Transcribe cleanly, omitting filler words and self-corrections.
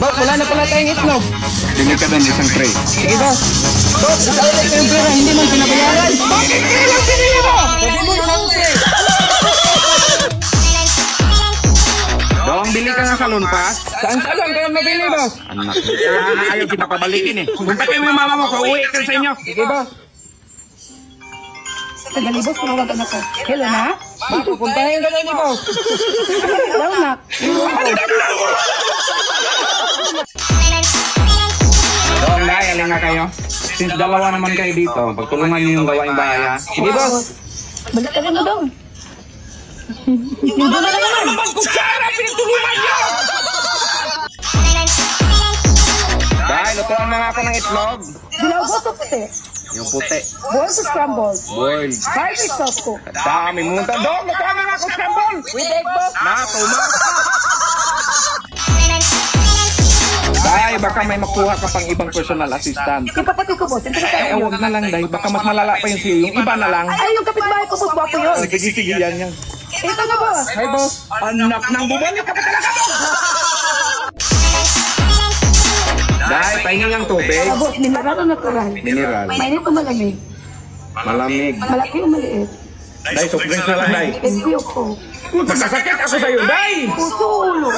Boss, wala na pala tayong itlog. Bili ka din isang tray. Sige, boss. Boss, ulit ko yung pera, hindi man pinabayaran. Bakit kailang pinili mo? Sabi mo isang tray. Dong, bili ka nga salon pass. Saan kayo nabili, boss? Anak, ayaw kita pabalikin eh. Kumpatay mo yung mama mo, kauwi ka sa inyo. Sige, boss. Sagali, boss, pinawagan ako. Hello, na? Pupuntahin ka na ni boss. Hello, na? Dong, dahil alin nga kayo. Since dalawa naman kayo dito, pagtulungan niyo yung gawaing bahay ha. Sige, boss. Balik ka rin mo, dong. Hindi na naman kutsara, pinagtulungan niyo! Dahil, lutuan na nga ako ng itlog. Dilaw, boss, o puti? Yung puti. Boil sa scramble. Boil. Harvey sauce ko. Dami munta. Dong, lutuan na nga ako scramble. With egg, boss. Na, tumak. Dahil, baka may makuha ka pang ibang personal assistant. Yung kapatid ko, boss. Eh, huwag na lang, Day. Baka mas malala pa yung siyo. Yung iba na lang. Ay, yung kapitbahay ko, boss. Wapo yun. Sige, yan. Ito na, boss. Hi, boss. Anak ng bubalik ka pa talaga mo! Dahil, pahingin ng tubig. Ah, boss, mineral o natural? Mineral. Mainit o malamig? Malamig. Malaki o maliit? Day, soft drinks na lang, Day. Envy ko. Magkasakit ako sa'yo, Day! Puso ulo.